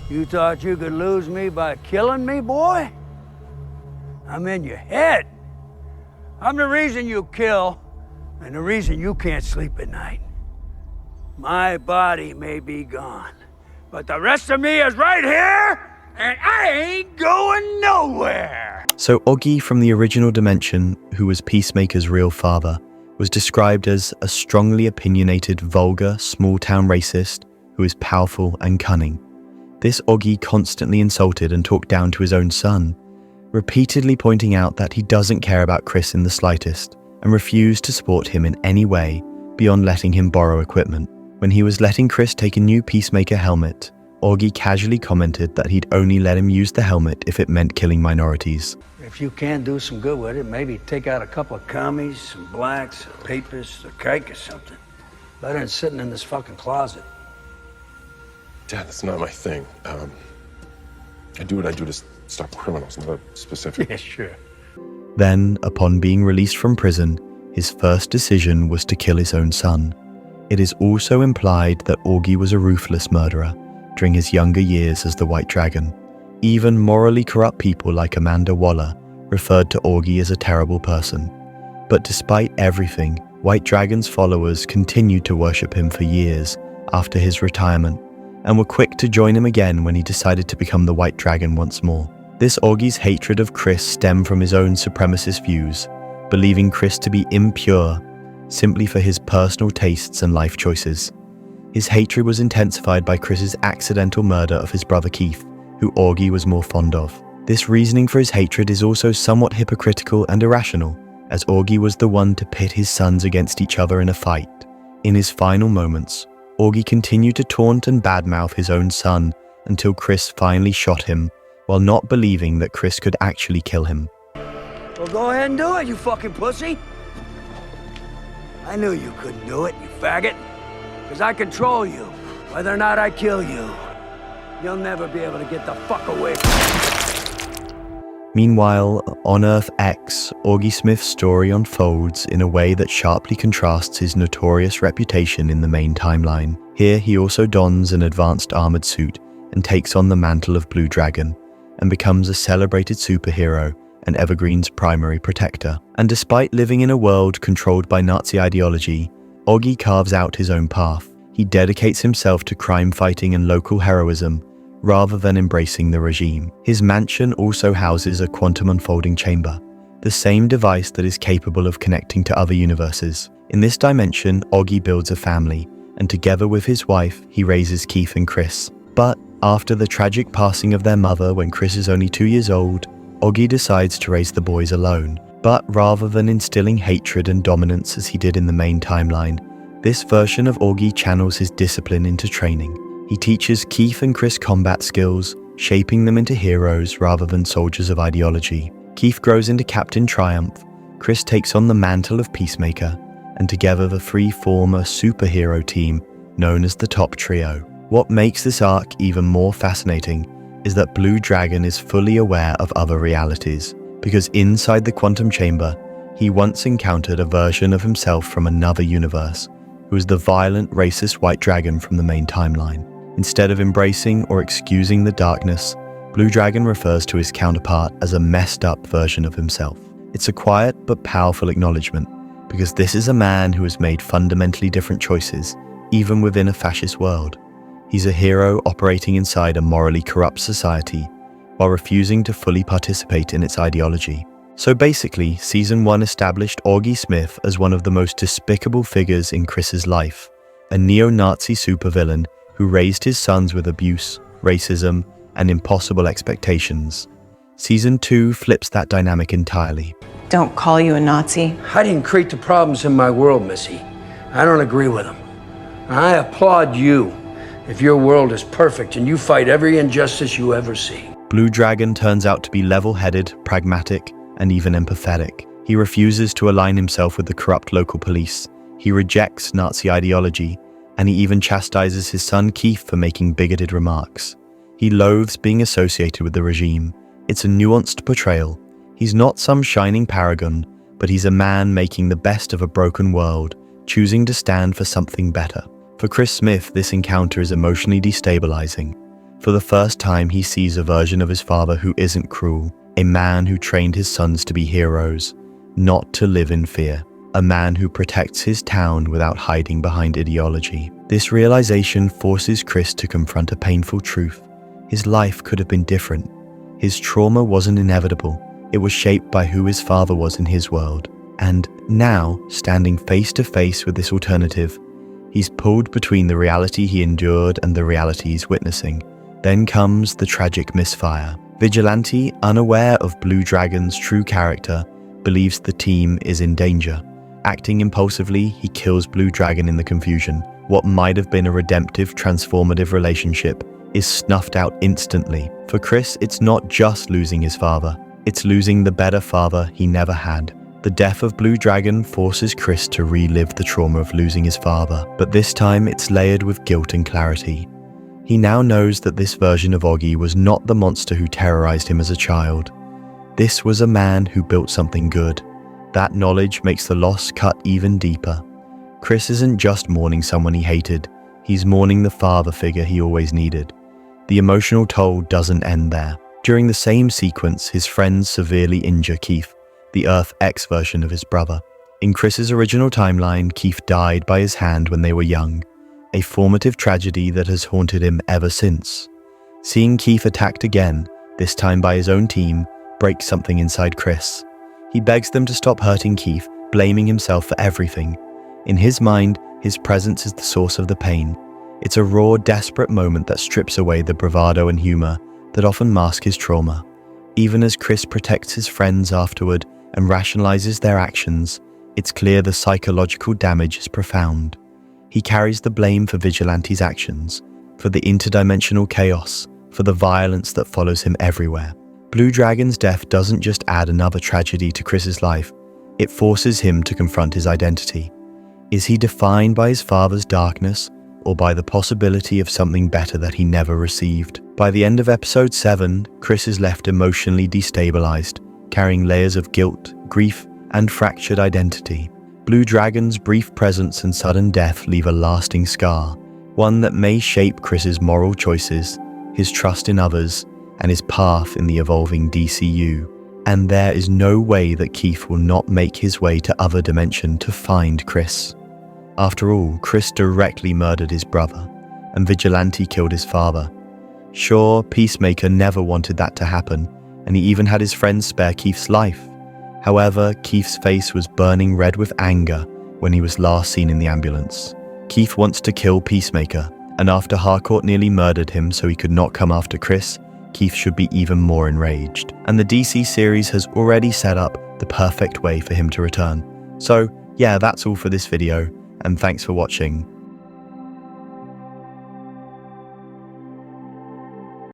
You thought you could lose me by killing me, boy? I'm in your head. I'm the reason you kill, and the reason you can't sleep at night. My body may be gone, but the rest of me is right here, and I ain't going nowhere! So Oggy from the original dimension, who was Peacemaker's real father, was described as a strongly opinionated, vulgar, small-town racist who is powerful and cunning. This Oggy constantly insulted and talked down to his own son, repeatedly pointing out that he doesn't care about Chris in the slightest and refused to support him in any way beyond letting him borrow equipment. When he was letting Chris take a new Peacemaker helmet, Oggy casually commented that he'd only let him use the helmet if it meant killing minorities. If you can do some good with it, maybe take out a couple of commies, some blacks, papists, a kike or something. Better than sitting in this fucking closet. Dad, that's not my thing. I do what I do to stop criminals, not a specific... Yeah, sure. Then, upon being released from prison, his first decision was to kill his own son. It is also implied that Oggy was a ruthless murderer during his younger years as the White Dragon. Even morally corrupt people like Amanda Waller referred to Oggy as a terrible person. But despite everything, White Dragon's followers continued to worship him for years after his retirement, and were quick to join him again when he decided to become the White Dragon once more. This Oggy's hatred of Chris stemmed from his own supremacist views, believing Chris to be impure simply for his personal tastes and life choices. His hatred was intensified by Chris's accidental murder of his brother Keith, who Oggy was more fond of. This reasoning for his hatred is also somewhat hypocritical and irrational, as Oggy was the one to pit his sons against each other in a fight. In his final moments, Oggy continued to taunt and badmouth his own son until Chris finally shot him, while not believing that Chris could actually kill him. Well, go ahead and do it, you fucking pussy. I knew you couldn't do it, you faggot. Because I control you, whether or not I kill you. You'll never be able to get the fuck away from me. Meanwhile, on Earth X, Oggy Smith's story unfolds in a way that sharply contrasts his notorious reputation in the main timeline. Here, he also dons an advanced armored suit and takes on the mantle of Blue Dragon, and becomes a celebrated superhero and Evergreen's primary protector. And despite living in a world controlled by Nazi ideology, Oggy carves out his own path. He dedicates himself to crime fighting and local heroism, rather than embracing the regime. His mansion also houses a quantum unfolding chamber, the same device that is capable of connecting to other universes. In this dimension, Oggy builds a family, and together with his wife, he raises Keith and Chris. But after the tragic passing of their mother when Chris is only 2 years old, Oggy decides to raise the boys alone. But rather than instilling hatred and dominance as he did in the main timeline, this version of Oggy channels his discipline into training. He teaches Keith and Chris combat skills, shaping them into heroes rather than soldiers of ideology. Keith grows into Captain Triumph, Chris takes on the mantle of Peacemaker, and together the three form a superhero team known as the Top Trio. What makes this arc even more fascinating is that Blue Dragon is fully aware of other realities, because inside the quantum chamber, he once encountered a version of himself from another universe, who was the violent, racist White Dragon from the main timeline. Instead of embracing or excusing the darkness, Blue Dragon refers to his counterpart as a messed up version of himself. It's a quiet but powerful acknowledgement, because this is a man who has made fundamentally different choices, even within a fascist world. He's a hero operating inside a morally corrupt society, while refusing to fully participate in its ideology. So basically, Season 1 established Oggy Smith as one of the most despicable figures in Chris's life, a neo-Nazi supervillain who raised his sons with abuse, racism, and impossible expectations. Season 2 flips that dynamic entirely. Don't call you a Nazi. I didn't create the problems in my world, Missy. I don't agree with them. I applaud you if your world is perfect and you fight every injustice you ever see. Blue Dragon turns out to be level-headed, pragmatic, and even empathetic. He refuses to align himself with the corrupt local police. He rejects Nazi ideology, and he even chastises his son Keith for making bigoted remarks. He loathes being associated with the regime. It's a nuanced portrayal. He's not some shining paragon, but he's a man making the best of a broken world, choosing to stand for something better. For Chris Smith, this encounter is emotionally destabilizing. For the first time, he sees a version of his father who isn't cruel, a man who trained his sons to be heroes, not to live in fear, a man who protects his town without hiding behind ideology. This realization forces Chris to confront a painful truth. His life could have been different. His trauma wasn't inevitable. It was shaped by who his father was in his world. And now, standing face to face with this alternative, he's pulled between the reality he endured and the reality he's witnessing. Then comes the tragic misfire. Vigilante, unaware of Blue Dragon's true character, believes the team is in danger. Acting impulsively, he kills Blue Dragon in the confusion. What might have been a redemptive, transformative relationship is snuffed out instantly. For Chris, it's not just losing his father, it's losing the better father he never had. The death of Blue Dragon forces Chris to relive the trauma of losing his father, but this time it's layered with guilt and clarity. He now knows that this version of Oggy was not the monster who terrorized him as a child. This was a man who built something good. That knowledge makes the loss cut even deeper. Chris isn't just mourning someone he hated, he's mourning the father figure he always needed. The emotional toll doesn't end there. During the same sequence, his friends severely injure Keith, the Earth X version of his brother. In Chris's original timeline, Keith died by his hand when they were young, a formative tragedy that has haunted him ever since. Seeing Keith attacked again, this time by his own team, breaks something inside Chris. He begs them to stop hurting Keith, blaming himself for everything. In his mind, his presence is the source of the pain. It's a raw, desperate moment that strips away the bravado and humor that often mask his trauma. Even as Chris protects his friends afterward and rationalizes their actions, it's clear the psychological damage is profound. He carries the blame for Vigilante's actions, for the interdimensional chaos, for the violence that follows him everywhere. Blue Dragon's death doesn't just add another tragedy to Chris's life, it forces him to confront his identity. Is he defined by his father's darkness, or by the possibility of something better that he never received? By the end of episode 7, Chris is left emotionally destabilized, carrying layers of guilt, grief, and fractured identity. Blue Dragon's brief presence and sudden death leave a lasting scar, one that may shape Chris's moral choices, his trust in others, and his path in the evolving DCU. And there is no way that Keith will not make his way to Other Dimension to find Chris. After all, Chris directly murdered his brother, and Vigilante killed his father. Sure, Peacemaker never wanted that to happen, and he even had his friends spare Keith's life. However, Keith's face was burning red with anger when he was last seen in the ambulance. Keith wants to kill Peacemaker, and after Harcourt nearly murdered him so he could not come after Chris, Keith should be even more enraged. And the DC series has already set up the perfect way for him to return. So yeah, that's all for this video, and thanks for watching.